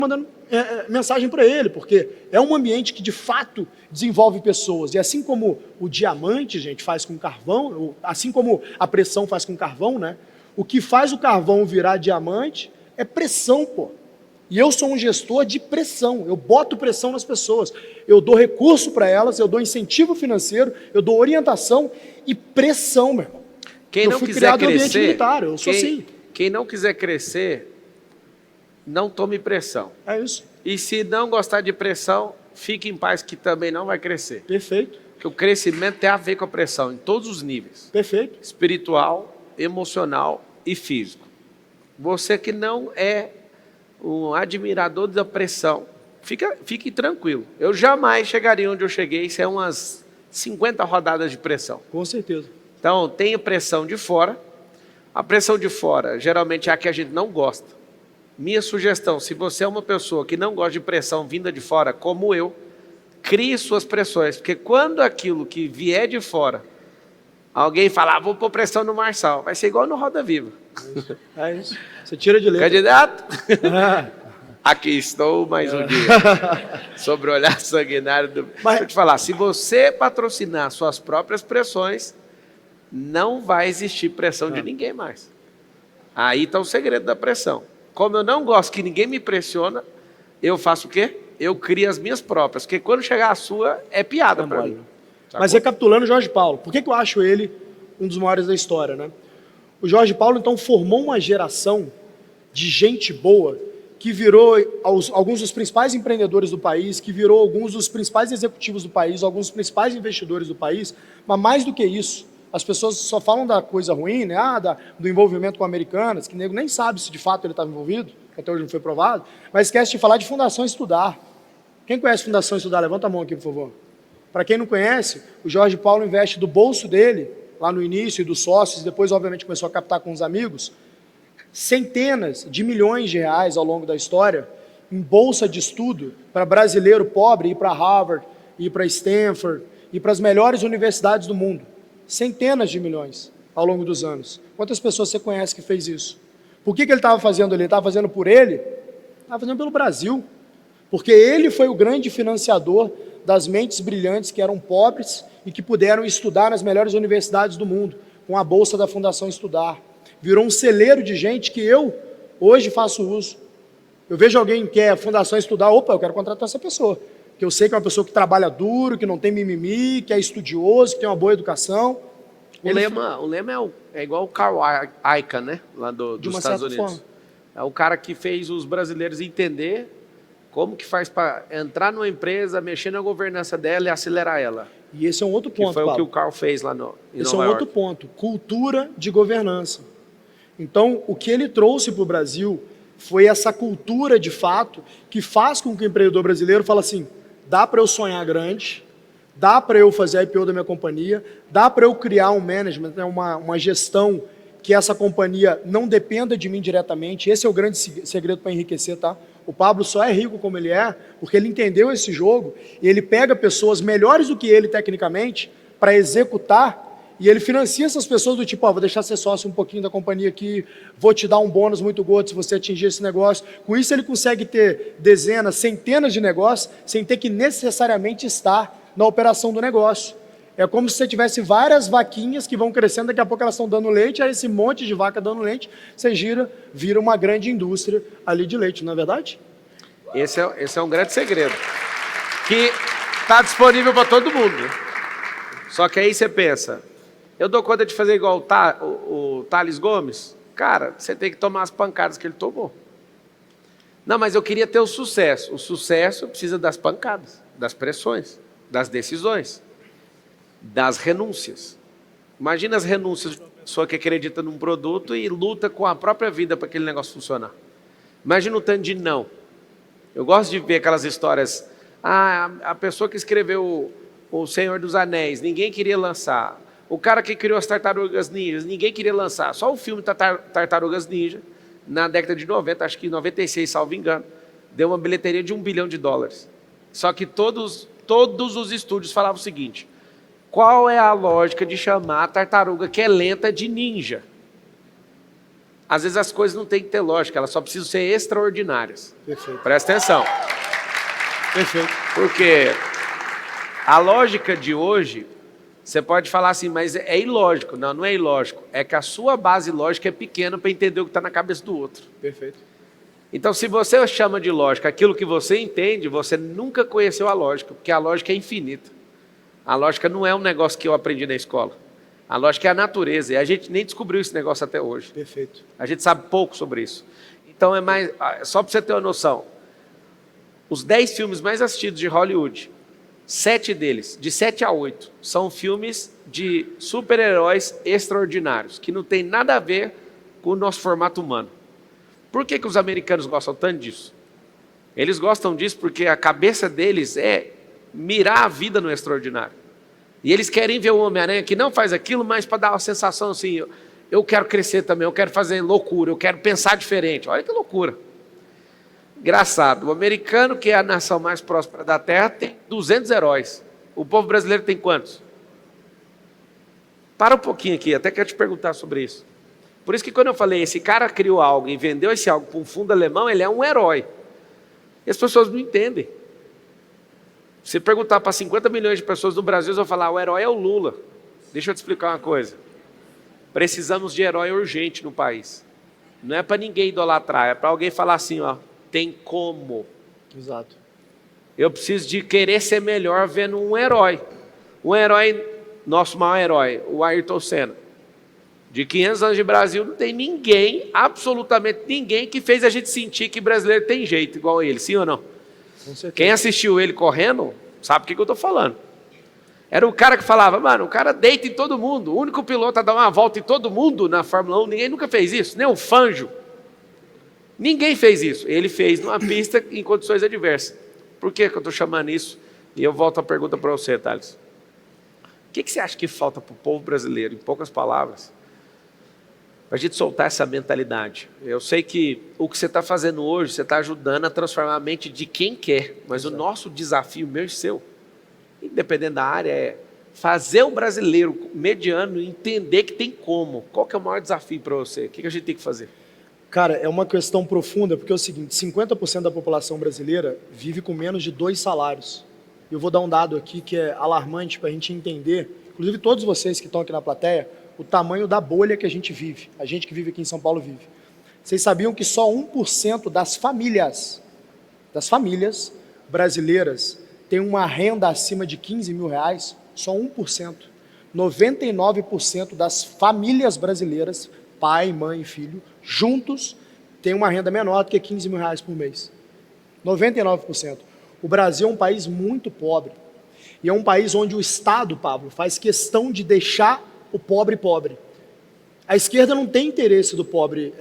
mandando mensagem para ele, porque é um ambiente que de fato desenvolve pessoas. E assim como o diamante, gente, faz com carvão, assim como a pressão faz com carvão, né? O que faz o carvão virar diamante é pressão, pô. E eu sou um gestor de pressão, eu boto pressão nas pessoas, eu dou recurso para elas, eu dou incentivo financeiro, eu dou orientação e pressão, meu irmão. Quem não quiser crescer, militar, eu sou assim. Quem não quiser crescer, não tome pressão. É isso. E se não gostar de pressão, fique em paz que também não vai crescer. Perfeito. Porque o crescimento tem a ver com a pressão, em todos os níveis. Perfeito. Espiritual, emocional e físico. Você que não é um admirador da pressão, fique tranquilo. Eu jamais chegaria onde eu cheguei sem umas 50 rodadas de pressão. Com certeza. Então, tem pressão de fora. A pressão de fora, geralmente, é a que a gente não gosta. Minha sugestão, se você é uma pessoa que não gosta de pressão vinda de fora, como eu, crie suas pressões. Porque quando aquilo que vier de fora, alguém falar, vou pôr pressão no Marçal, vai ser igual no Roda Viva. É isso. Você tira de letra. Candidato? Aqui estou mais um dia. Sobre o olhar sanguinário do... Deixa eu te falar, se você patrocinar suas próprias pressões, não vai existir pressão de ninguém mais. Aí está o segredo da pressão. Como eu não gosto que ninguém me pressiona, eu faço o quê? Eu crio as minhas próprias, porque quando chegar a sua, é piada para mim. Mas recapitulando o Jorge Paulo, por que eu acho ele um dos maiores da história, né? O Jorge Paulo, então, formou uma geração de gente boa que virou alguns dos principais empreendedores do país, que virou alguns dos principais executivos do país, alguns dos principais investidores do país, mas mais do que isso, as pessoas só falam da coisa ruim, né? Do envolvimento com Americanas, que o nego nem sabe se de fato ele estava envolvido, que até hoje não foi provado, mas esquece de falar de Fundação Estudar. Quem conhece Fundação Estudar? Levanta a mão aqui, por favor. Para quem não conhece, o Jorge Paulo investe do bolso dele, lá no início, e dos sócios, depois, obviamente, começou a captar com os amigos, centenas de milhões de reais ao longo da história, em bolsa de estudo, para brasileiro pobre ir para Harvard, ir para Stanford, ir para as melhores universidades do mundo. Centenas de milhões ao longo dos anos. Quantas pessoas você conhece que fez isso? Por que ele estava fazendo? Ele estava fazendo por ele? Estava fazendo pelo Brasil. Porque ele foi o grande financiador das mentes brilhantes que eram pobres e que puderam estudar nas melhores universidades do mundo, com a bolsa da Fundação Estudar. Virou um celeiro de gente que eu, hoje, faço uso. Eu vejo alguém que é Fundação Estudar, opa, eu quero contratar essa pessoa. Que eu sei que é uma pessoa que trabalha duro, que não tem mimimi, que é estudioso, que tem uma boa educação. O lema é igual o Carl Icahn, né? Lá dos Estados Unidos. Forma. É o cara que fez os brasileiros entender como que faz para entrar numa empresa, mexer na governança dela e acelerar ela. E esse é um outro ponto, que foi Paulo. O que o Carl fez lá em Nova York. Esse é um outro ponto, cultura de governança. Então, o que ele trouxe para o Brasil foi essa cultura, de fato, que faz com que o empreendedor brasileiro fale assim, dá para eu sonhar grande, dá para eu fazer a IPO da minha companhia, dá para eu criar um management, né, uma gestão que essa companhia não dependa de mim diretamente. Esse é o grande segredo para enriquecer, tá? O Pablo só é rico como ele é porque ele entendeu esse jogo e ele pega pessoas melhores do que ele tecnicamente para executar e ele financia essas pessoas do tipo, ó, vou deixar ser sócio um pouquinho da companhia aqui, vou te dar um bônus muito gordo se você atingir esse negócio. Com isso ele consegue ter dezenas, centenas de negócios sem ter que necessariamente estar na operação do negócio. É como se você tivesse várias vaquinhas que vão crescendo, daqui a pouco elas estão dando leite, aí esse monte de vaca dando leite, você vira uma grande indústria ali de leite, não é verdade? Esse é um grande segredo, que está disponível para todo mundo. Só que aí você pensa, eu dou conta de fazer igual o Thales Gomes? Cara, você tem que tomar as pancadas que ele tomou. Não, mas eu queria ter o sucesso. O sucesso precisa das pancadas, das pressões, das decisões, das renúncias. Imagina as renúncias de uma pessoa que acredita num produto e luta com a própria vida para aquele negócio funcionar. Imagina o tanto de não. Eu gosto de ver aquelas histórias. A pessoa que escreveu o Senhor dos Anéis, ninguém queria lançar. O cara que criou as Tartarugas Ninjas, ninguém queria lançar. Só o filme Tartarugas Ninja, na década de 90, acho que 96, salvo engano, deu uma bilheteria de $1 bilhão. Só que todos os estúdios falavam o seguinte, qual é a lógica de chamar a tartaruga que é lenta de ninja? Às vezes as coisas não têm que ter lógica, elas só precisam ser extraordinárias. Perfeito. Presta atenção. Perfeito. Porque a lógica de hoje, você pode falar assim, mas é ilógico. Não, não é ilógico. É que a sua base lógica é pequena para entender o que está na cabeça do outro. Perfeito. Então, se você chama de lógica aquilo que você entende, você nunca conheceu a lógica, porque a lógica é infinita. A lógica não é um negócio que eu aprendi na escola. A lógica é a natureza, e a gente nem descobriu esse negócio até hoje. Perfeito. A gente sabe pouco sobre isso. Então, só para você ter uma noção, os 10 filmes mais assistidos de Hollywood, 7 deles, de 7 a 8, são filmes de super-heróis extraordinários, que não tem nada a ver com o nosso formato humano. Por que os americanos gostam tanto disso? Eles gostam disso porque a cabeça deles é mirar a vida no extraordinário. E eles querem ver o Homem-Aranha que não faz aquilo, mas para dar uma sensação assim, eu quero crescer também, eu quero fazer loucura, eu quero pensar diferente. Olha que loucura. Engraçado, o americano, que é a nação mais próspera da Terra, tem 200 heróis. O povo brasileiro tem quantos? Para um pouquinho aqui, até quero te perguntar sobre isso. Por isso que quando eu falei, esse cara criou algo e vendeu esse algo para um fundo alemão, ele é um herói. E as pessoas não entendem. Se perguntar para 50 milhões de pessoas no Brasil, eles vão falar, o herói é o Lula. Deixa eu te explicar uma coisa. Precisamos de herói urgente no país. Não é para ninguém idolatrar, é para alguém falar assim, ó, tem como. Exato. Eu preciso de querer ser melhor vendo um herói. Um herói, nosso maior herói, o Ayrton Senna. De 500 anos de Brasil, não tem ninguém, absolutamente ninguém, que fez a gente sentir que brasileiro tem jeito igual ele, sim ou não? Com certeza. Quem assistiu ele correndo, sabe o que eu estou falando. Era o cara que falava, mano, o cara deita em todo mundo, o único piloto a dar uma volta em todo mundo na Fórmula 1, ninguém nunca fez isso, nem o Fangio. Ninguém fez isso, ele fez numa pista em condições adversas. Por que eu estou chamando isso? E eu volto a pergunta para você, Thales. O que você acha que falta para o povo brasileiro, em poucas palavras, para a gente soltar essa mentalidade? Eu sei que o que você está fazendo hoje, você está ajudando a transformar a mente de quem quer, mas o nosso desafio, meu e seu, independente da área, é fazer o brasileiro mediano entender que tem como. Qual que é o maior desafio para você? O que a gente tem que fazer? Cara, é uma questão profunda, porque é o seguinte, 50% da população brasileira vive com menos de 2 salários. Eu vou dar um dado aqui que é alarmante para a gente entender, inclusive todos vocês que estão aqui na plateia, o tamanho da bolha que a gente vive. A gente que vive aqui em São Paulo vive. Vocês sabiam que só 1% das famílias brasileiras tem uma renda acima de 15 mil reais? Só 1%. 99% das famílias brasileiras, pai, mãe e filho, juntos, tem uma renda menor do que 15 mil reais por mês. 99%. O Brasil é um país muito pobre. E é um país onde o Estado, Pablo, faz questão de deixar o pobre pobre. A esquerda não tem interesse do pobre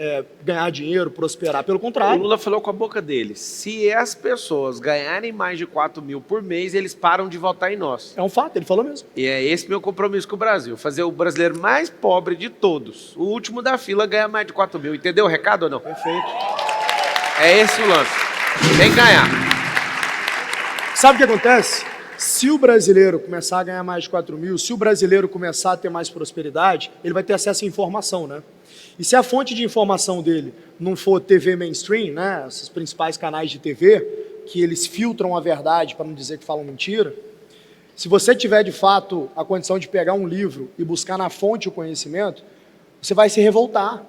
ganhar dinheiro, prosperar, pelo contrário. O Lula falou com a boca dele, se as pessoas ganharem mais de 4 mil por mês, eles param de votar em nós. É um fato, ele falou mesmo. E é esse meu compromisso com o Brasil, fazer o brasileiro mais pobre de todos, o último da fila, ganhar mais de 4 mil. Entendeu o recado ou não? Perfeito. É esse o lance. Tem que ganhar. Sabe o que acontece? Se o brasileiro começar a ganhar mais de 4 mil, se o brasileiro começar a ter mais prosperidade, ele vai ter acesso à informação, né? E se a fonte de informação dele não for TV mainstream, né, esses principais canais de TV, que eles filtram a verdade para não dizer que falam mentira, se você tiver de fato a condição de pegar um livro e buscar na fonte o conhecimento, você vai se revoltar.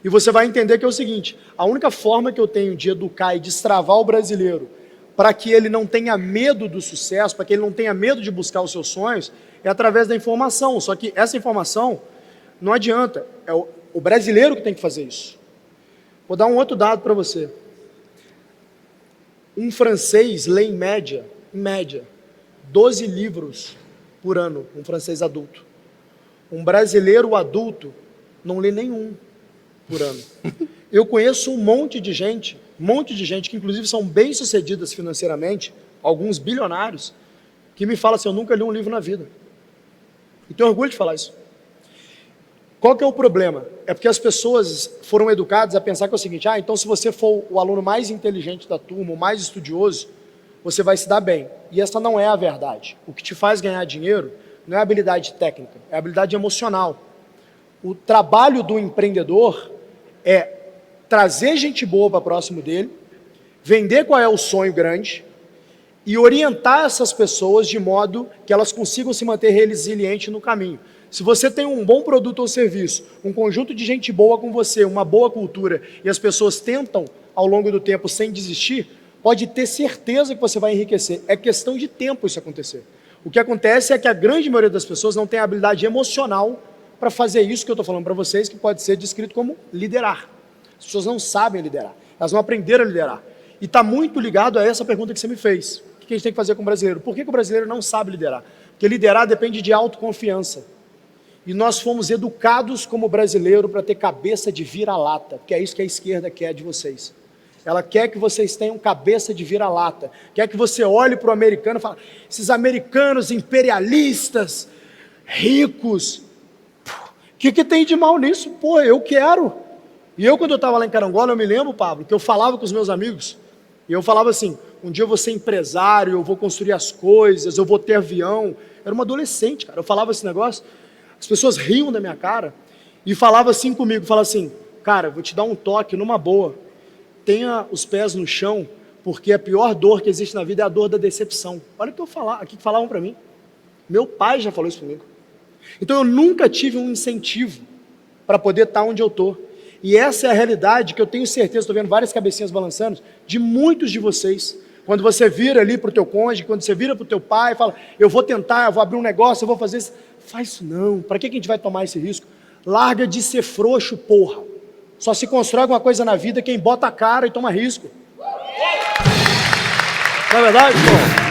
E você vai entender que é o seguinte, a única forma que eu tenho de educar e destravar o brasileiro para que ele não tenha medo do sucesso, para que ele não tenha medo de buscar os seus sonhos, é através da informação. Só que essa informação não adianta, é o brasileiro que tem que fazer isso. Vou dar um outro dado para você. Um francês lê em média, 12 livros por ano, um francês adulto. Um brasileiro adulto não lê nenhum por ano. Eu conheço um monte de gente que inclusive são bem-sucedidas financeiramente, alguns bilionários, que me falam assim, eu nunca li um livro na vida. E tenho orgulho de falar isso. Qual que é o problema? É porque as pessoas foram educadas a pensar que é o seguinte, então se você for o aluno mais inteligente da turma, o mais estudioso, você vai se dar bem. E essa não é a verdade. O que te faz ganhar dinheiro não é habilidade técnica, é habilidade emocional. O trabalho do empreendedor é trazer gente boa para próximo dele, vender qual é o sonho grande e orientar essas pessoas de modo que elas consigam se manter resilientes no caminho. Se você tem um bom produto ou serviço, um conjunto de gente boa com você, uma boa cultura, e as pessoas tentam ao longo do tempo sem desistir, pode ter certeza que você vai enriquecer. É questão de tempo isso acontecer. O que acontece é que a grande maioria das pessoas não tem a habilidade emocional para fazer isso que eu estou falando para vocês, que pode ser descrito como liderar. As pessoas não sabem liderar, elas não aprenderam a liderar. E está muito ligado a essa pergunta que você me fez. O que a gente tem que fazer com o brasileiro? Por que o brasileiro não sabe liderar? Porque liderar depende de autoconfiança. E nós fomos educados como brasileiro para ter cabeça de vira-lata, porque é isso que a esquerda quer de vocês. Ela quer que vocês tenham cabeça de vira-lata, quer que você olhe para o americano e fale, esses americanos imperialistas, ricos, o que tem de mal nisso? Pô, eu quero. E eu, quando eu estava lá em Carangola, eu me lembro, Pablo, que eu falava com os meus amigos, e eu falava assim, um dia eu vou ser empresário, eu vou construir as coisas, eu vou ter avião. Eu era uma adolescente, cara, eu falava esse negócio, as pessoas riam da minha cara, e falavam assim comigo, falavam assim, cara, vou te dar um toque numa boa, tenha os pés no chão, porque a pior dor que existe na vida é a dor da decepção. Olha o que eu falava, aqui que falavam para mim. Meu pai já falou isso comigo. Então eu nunca tive um incentivo para poder estar onde eu estou. E essa é a realidade que eu tenho certeza, estou vendo várias cabecinhas balançando, de muitos de vocês. Quando você vira ali para o teu cônjuge, quando você vira para o teu pai e fala, eu vou tentar, eu vou abrir um negócio, eu vou fazer isso. Faz isso não, para que a gente vai tomar esse risco? Larga de ser frouxo, porra. Só se constrói alguma coisa na vida quem bota a cara e toma risco. Não é verdade, pô?